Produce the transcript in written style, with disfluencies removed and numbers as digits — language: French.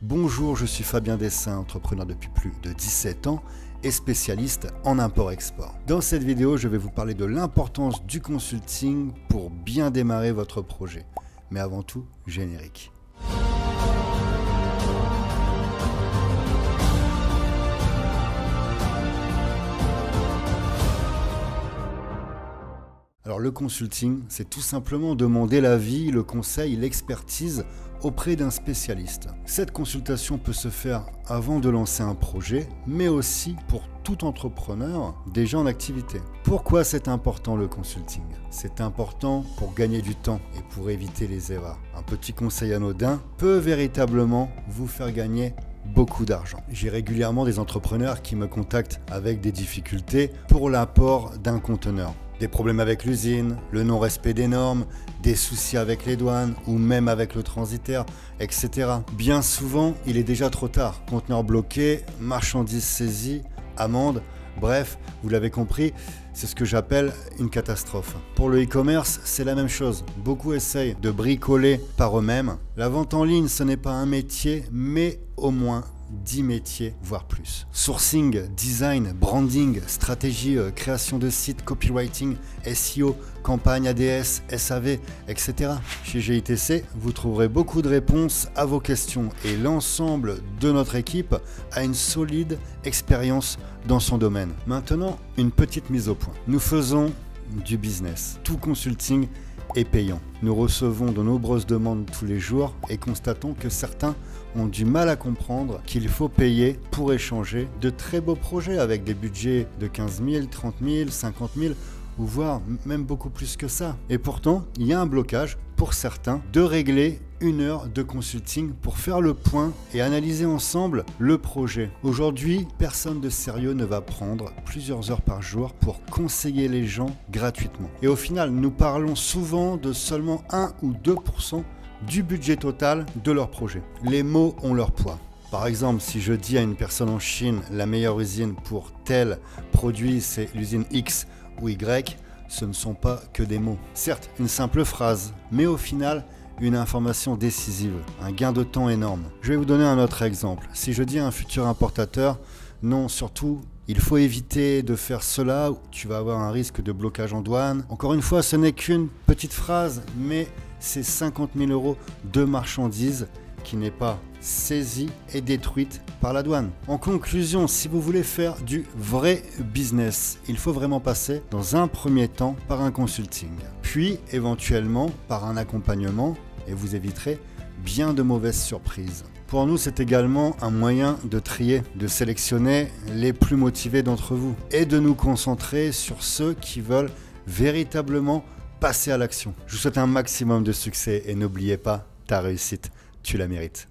Bonjour, je suis Fabien Dessin, entrepreneur depuis plus de 17 ans et spécialiste en import-export. Dans cette vidéo, je vais vous parler de l'importance du consulting pour bien démarrer votre projet. Mais avant tout, générique. Alors le consulting, c'est tout simplement demander l'avis, le conseil, l'expertise auprès d'un spécialiste. Cette consultation peut se faire avant de lancer un projet, mais aussi pour tout entrepreneur déjà en activité. Pourquoi c'est important le consulting? C'est important pour gagner du temps et pour éviter les erreurs. Un petit conseil anodin peut véritablement vous faire gagner beaucoup d'argent. J'ai régulièrement des entrepreneurs qui me contactent avec des difficultés pour l'apport d'un conteneur. Des problèmes avec l'usine, le non-respect des normes, des soucis avec les douanes ou même avec le transitaire, etc. Bien souvent, il est déjà trop tard. Conteneur bloqué, marchandises saisies, amende, bref, vous l'avez compris, c'est ce que j'appelle une catastrophe. Pour le e-commerce, c'est la même chose. Beaucoup essayent de bricoler par eux-mêmes. La vente en ligne, ce n'est pas un métier, mais au moins 10 métiers, voire plus. Sourcing, design, branding, stratégie, création de sites, copywriting, SEO, campagne ADS, SAV, etc. Chez GITC, vous trouverez beaucoup de réponses à vos questions et l'ensemble de notre équipe a une solide expérience dans son domaine. Maintenant, une petite mise au point. Nous faisons du business. Tout consulting est payant. Nous recevons de nombreuses demandes tous les jours et constatons que certains ont du mal à comprendre qu'il faut payer pour échanger de très beaux projets avec des budgets de 15 000, 30 000, 50 000 ou voire même beaucoup plus que ça. Et pourtant, il y a un blocage pour certains de régler une heure de consulting pour faire le point et analyser ensemble le projet. Aujourd'hui, personne de sérieux ne va prendre plusieurs heures par jour pour conseiller les gens gratuitement. Et au final, nous parlons souvent de seulement 1 ou 2% du budget total de leur projet. Les mots ont leur poids. Par exemple, si je dis à une personne en Chine, la meilleure usine pour tel produit, c'est l'usine X ou Y, ce ne sont pas que des mots. Certes, une simple phrase, mais au final, une information décisive, un gain de temps énorme. Je vais vous donner un autre exemple. Si je dis à un futur importateur, non, surtout, il faut éviter de faire cela, tu vas avoir un risque de blocage en douane. Encore une fois, ce n'est qu'une petite phrase, mais c'est 50 000 € de marchandises qui n'est pas saisie et détruite par la douane. En conclusion, si vous voulez faire du vrai business, il faut vraiment passer dans un premier temps par un consulting, puis éventuellement par un accompagnement et vous éviterez bien de mauvaises surprises. Pour nous, c'est également un moyen de trier, de sélectionner les plus motivés d'entre vous et de nous concentrer sur ceux qui veulent véritablement passer à l'action. Je vous souhaite un maximum de succès et n'oubliez pas, ta réussite, tu la mérites.